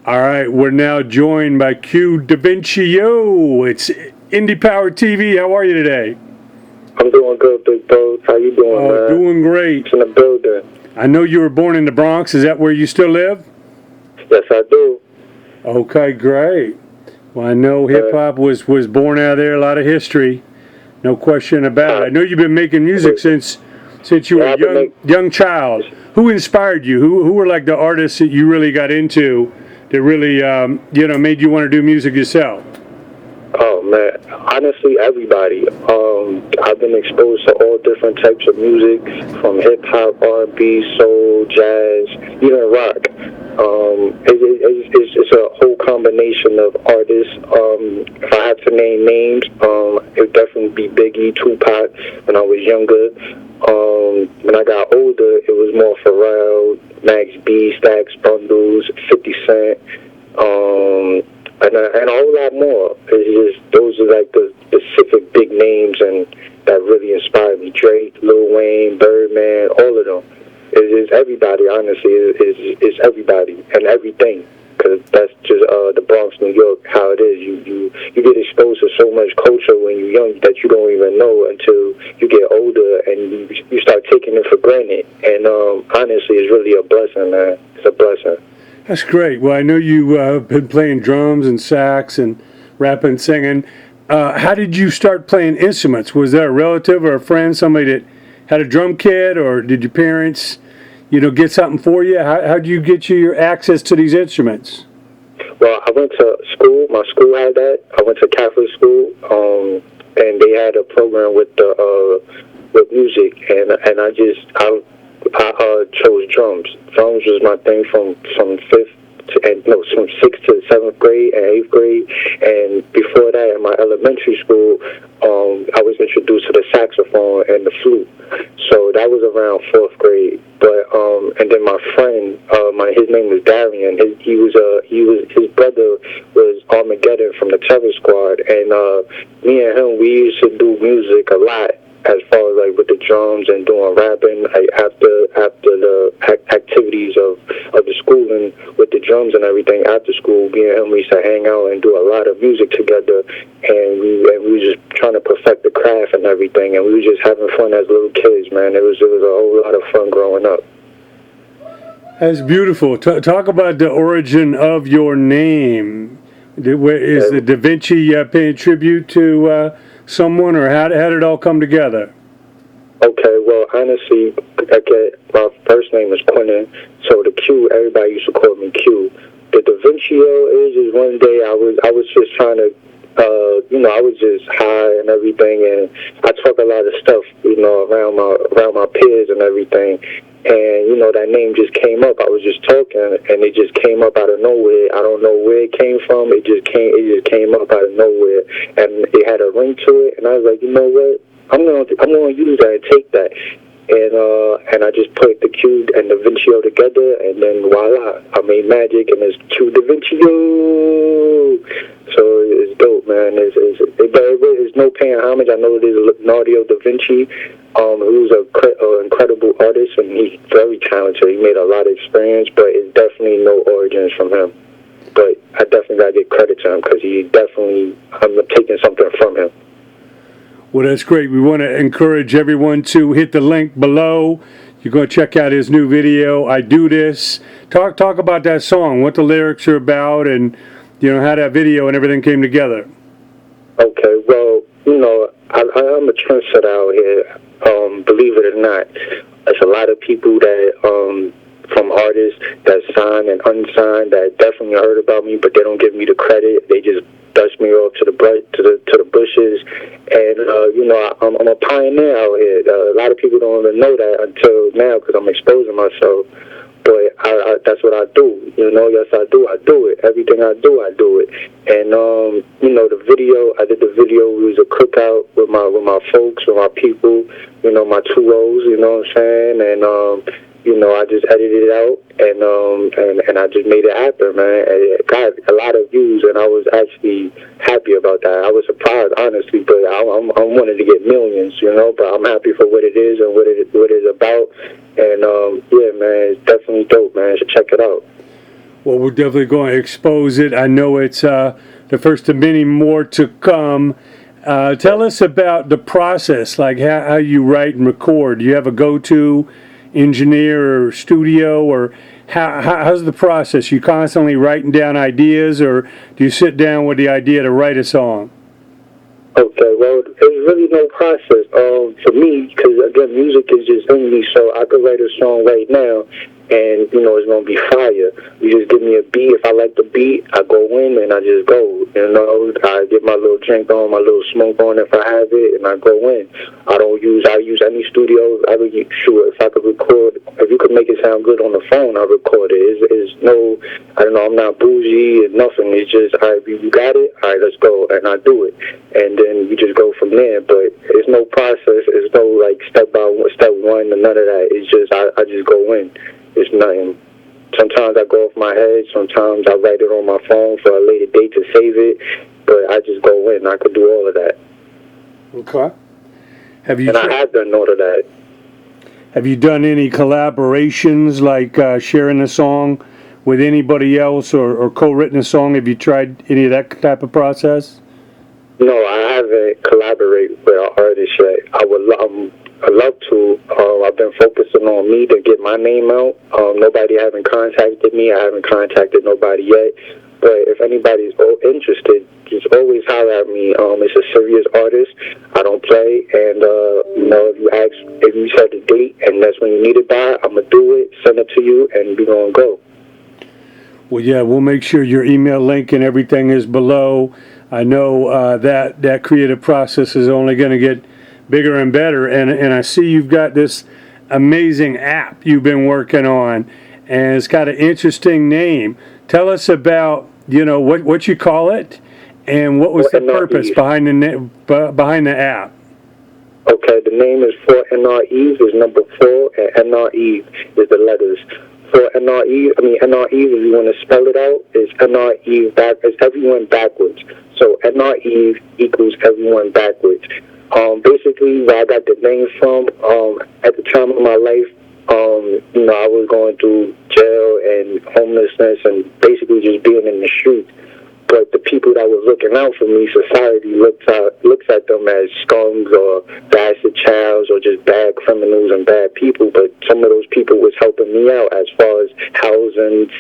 All right, we're now joined by QueDavinciYO. It's IndiePowerTV. How are you today? I'm doing good, big bro. How you doing, man? Doing great. It's in the building. I know you were born in the Bronx. Is that where you still live? Yes, I do. Okay, great. Well, I know hip-hop was born out of there, a lot of history. No question about it. I know you've been making music since you were a young child. Who inspired you? Who were like the artists that you really got into that really, made you want to do music yourself? Oh, man. Honestly, everybody. I've been exposed to all different types of music, from hip-hop, R&B, soul, jazz, even rock. It's a whole combination of artists. If I had to name names, it would definitely be Biggie, Tupac when I was younger. When I got older, it was more Pharrell, Max B, Stax, Bundles, 50 Cent, and a whole lot more. It's just, those are like the specific big names and that really inspired me. Drake, Lil Wayne, Birdman, all of them. It's everybody, honestly. It's everybody and everything. Because that's just the Bronx, New York, how it is. You get exposed to so much culture when you're young that you don't even know until you get older and you start taking it for granted. And honestly, it's really a blessing, man. It's a blessing. That's great. Well, I know you've been playing drums and sax and rapping and singing. How did you start playing instruments? Was there a relative or a friend, somebody that had a drum kit, or did your parents, get something for you? How did you get your access to these instruments? Well, I went to school. My school had that. I went to Catholic school, and they had a program with music, and I chose drums. Drums was my thing from 6th to 7th grade and 8th grade. And before that, in my elementary school, I was introduced to the saxophone and the flute. So that was around 4th grade. But and then my friend, his name was Darian. His brother was Armageddon from the Terror Squad, and me and him, we used to do music a lot, as far as like with the drums and doing rapping, like after the activities of the schooling with the drums and everything. After school, me and him, we used to hang out and do a lot of music together, and we were just trying to perfect the craft and everything, and we were just having fun as little kids, man. It was a whole lot of fun growing up. That's beautiful. Talk about the origin of your name. Is the Da Vinci paying tribute to someone, or how did it all come together? Okay, well, honestly, my first name is Quentin, so the Q, everybody used to call me Q. The DaVinciYO is one day I was just trying to, I was just high and everything, and I talk a lot of stuff, around my peers and everything. And, that name just came up. I was just talking, and it just came up out of nowhere. I don't know where it came from. It just came up out of nowhere. And it had a ring to it. And I was like, you know what? I'm gonna use that and take that. And I just put the Q and the DaVinciYO together, and then voila, I made magic, and it's QueDavinciYO. So it's dope, man. There's no paying homage. I know there's Leonardo da Vinci, who's an incredible artist, and he's very talented. He made a lot of experience, but it's definitely no origins from him. But I definitely gotta give credit to him, because I'm taking something from him. Well, that's great. We want to encourage everyone to hit the link below. You're going to check out his new video, I Do This. Talk about that song, what the lyrics are about, and how that video and everything came together. Okay, well, I'm a trendsetter out here. Believe it or not, there's a lot of people that from artists that signed and unsigned that definitely heard about me, but they don't give me the credit. They just dust me off to the bushes, and I'm a pioneer out here. A lot of people don't even know that until now, because I'm exposing myself. But that's what I do. Yes, I do. I do it. Everything I do it. And the video, I did the video. It was a cookout with my folks, with my people. My 2 O's. You know what I'm saying? And I just edited it out, and I just made it happen, man. It got a lot of views, and I was actually happy about that. I was surprised, honestly, but I wanted to get millions, But I'm happy for what it is and what it's about. And yeah, man, it's definitely dope, man. You should check it out. Well, we're definitely going to expose it. I know it's the first of many more to come. Tell us about the process, like how you write and record. Do you have a go-to engineer or studio, or how's the process? You constantly writing down ideas, or do you sit down with the idea to write a song? Okay, well, there's really no process for me because, again, music is just in me, so I could write a song right now and, it's going to be fire. You just give me a beat. If I like the beat, I go in and I just go, I get my little drink on, my little smoke on if I have it, and I go in. I use any studio. Sure, if I could record, if you could make it sound good on the phone, I'll record it. It's no, I don't know, I'm not bougie and nothing. It's just, all right, you got it? All right, let's go. And I do it. And then you just go from there. But there's no process. There's no, step one, and none of that. It's just, I just go in. It's nothing. Sometimes I go off my head. Sometimes I write it on my phone for a later date to save it. But I just go in. I could do all of that. Okay. I have done all of that. Have you done any collaborations, like sharing a song with anybody else, or co-written a song? Have you tried any of that type of process? No, I haven't collaborated with an artist yet. I'd love to. I've been focusing on me to get my name out. Nobody haven't contacted me. I haven't contacted nobody yet. But if anybody's interested, just always holler at me. It's a serious artist. I don't play. And, if you set the date and that's when you need it by, I'm going to do it, send it to you, and we're going to go. Well, yeah, we'll make sure your email link and everything is below. I know that creative process is only going to get bigger and better. And I see you've got this amazing app you've been working on, and it's got an interesting name. Tell us about, what you call it, and what was the purpose behind the app. Okay, the name is for NREs is number 4, and NRE is the letters. For NRE, if you want to spell it out, is NRE is everyone backwards. So NRE equals everyone backwards. Basically, where I got the name from, at the time of my life, I was going through jail and homelessness and basically just being in the streets. But the people that were looking out for me, society looks at them as scums or bastard childs or just bad criminals and bad people. But some of those people was helping me out as far as housing,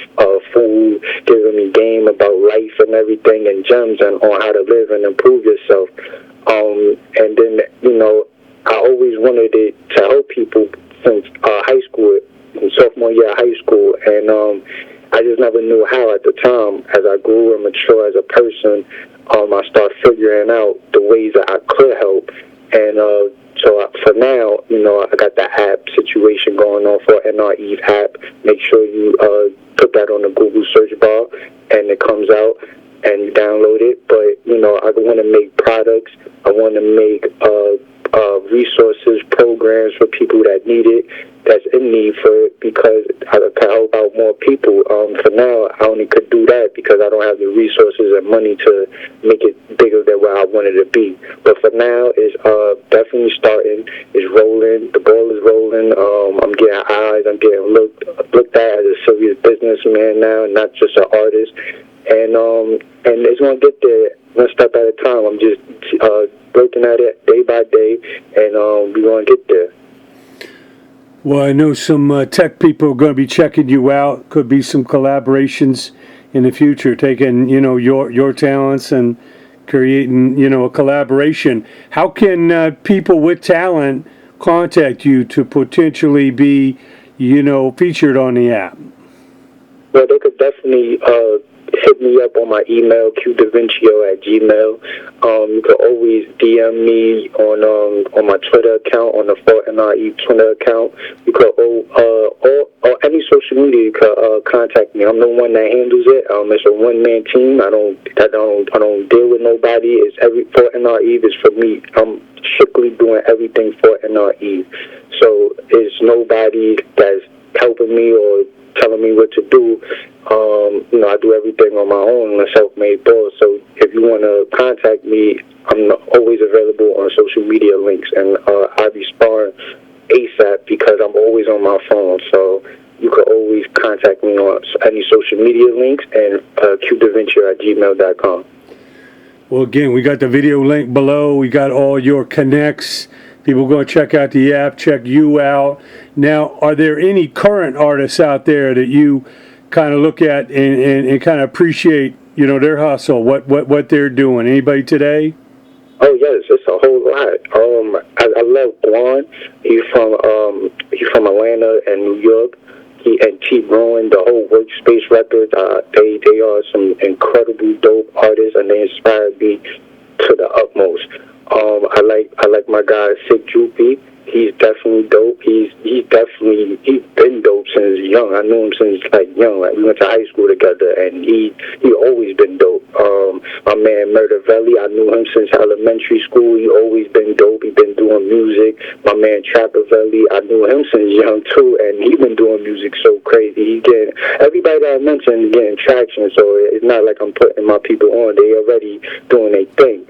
food, giving me game about life and everything, and gems and on how to live and improve yourself. And then, I always wanted it to help people since high school, sophomore year of high school, and I just never knew how at the time. As I grew and matured as a person, I started figuring out the ways that I could help. And so for now, I got the app situation going on for NREs App. Make sure you put that on the Google search bar, and it comes out, and you download it. But, I want to make products. I want to make resources, programs for people that need it, that's in need for it, because I can help out more people. For now, I only could do that because I don't have the resources and money to make it bigger than where I wanted it to be. But for now, it's definitely starting. It's rolling. The ball is rolling. I'm getting eyes. I'm getting looked at as a serious businessman now, not just an artist. And it's going to get there one step at a time. I'm just working at it day by day, and we're going to get there. Well, I know some tech people are going to be checking you out. Could be some collaborations in the future, taking, your talents and creating, a collaboration. How can people with talent contact you to potentially be, featured on the app? Well, they could definitely hit me up on my email, QueDavinciYO@gmail. You can always DM me on my Twitter account, on the 4NRE Twitter account. You could or any social media, you could contact me. I'm the one that handles it. It's a one-man team. I don't deal with nobody. It's 4NRE is for me. I'm strictly doing everything for NRE. So it's nobody that's helping me or telling me what to do. I do everything on my own. I'm a self-made boss. So if you want to contact me, I'm always available on social media links, and I respond ASAP because I'm always on my phone. So you can always contact me on any social media links and QueDavinciYO@gmail.com. Well, again, we got the video link below. We got all your connects. People going to check out the app, check you out. Now, are there any current artists out there that you kind of look at and kind of appreciate, you know, their hustle, what they're doing? Anybody today? Oh yes, it's a whole lot. I love Quan. He's from Atlanta and New York. He and T Rowan, the whole Workspace Records. They are some incredible dope artists, and they inspire me to the utmost. I like my guy Sick Droopy. He's definitely dope. He's been dope since young. I knew him since like young. Like we went to high school together, and he always been dope. My man Murder Valley, I knew him since elementary school. He always been dope. He been doing music. My man Trapper Valley, I knew him since young too, and he been doing music so crazy. He getting everybody that I mentioned getting traction. So it's not like I'm putting my people on. They already doing their thing.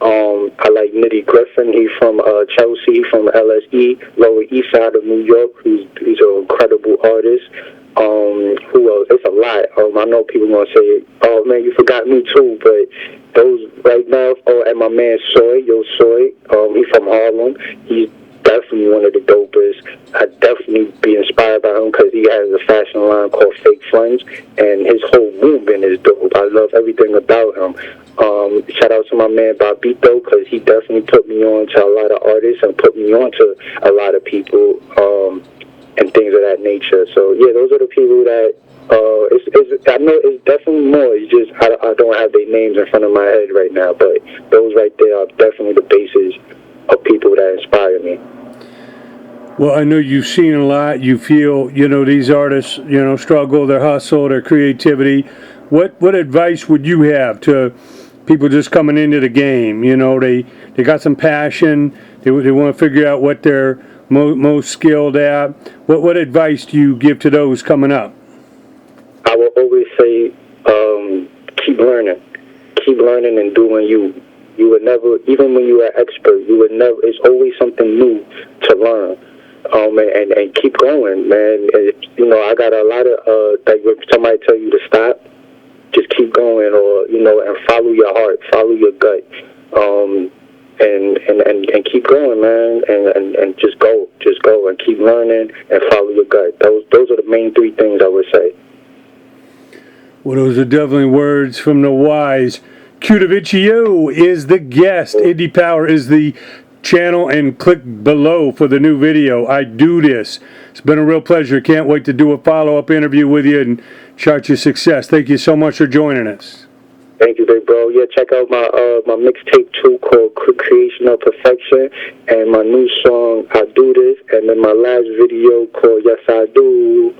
I like Nitty Griffin. He's from Chelsea, from LSE, Lower East Side of New York. He's an incredible artist. Who else? It's a lot. I know people gonna say, "Oh man, you forgot me too," but those right now. Oh, and my man Soy, Soy. He's from Harlem. He's definitely one of the dopest. I definitely be inspired by him because he has a fashion line called Fake Friends, and his whole movement is dope. I love everything about him. Shout out to my man Bobito because he definitely put me on to a lot of artists and put me on to a lot of people and things of that nature. So yeah, those are the people that I know it's definitely more. It's just I don't have their names in front of my head right now, but those right there are definitely the bases of people that inspire me. Well, I know you've seen a lot. You feel, you know, these artists, you know, struggle, their hustle, their creativity. What advice would you have to people just coming into the game? You know, they got some passion. They want to figure out what they're most skilled at. What advice do you give to those coming up? I will always say, keep learning and doing you. You would never, even when you're an expert, you would never. It's always something new to learn. And keep going, man. You know, I got a lot of like when somebody tell you to stop, just keep going, or you know, and follow your heart, follow your gut, and keep going, man, and just go and keep learning and follow your gut. Those are the main three things I would say. Well, those are definitely words from the wise. QueDavinciYO is the guest. Indie Power is the channel, and click below for the new video. I do this. It's been a real pleasure. Can't wait to do a follow-up interview with you and chart your success. Thank you so much for joining us. Thank you, big bro. Yeah, check out my mixtape too called Creation of Perfection, and my new song I Do This, and then my last video called Yes I Do.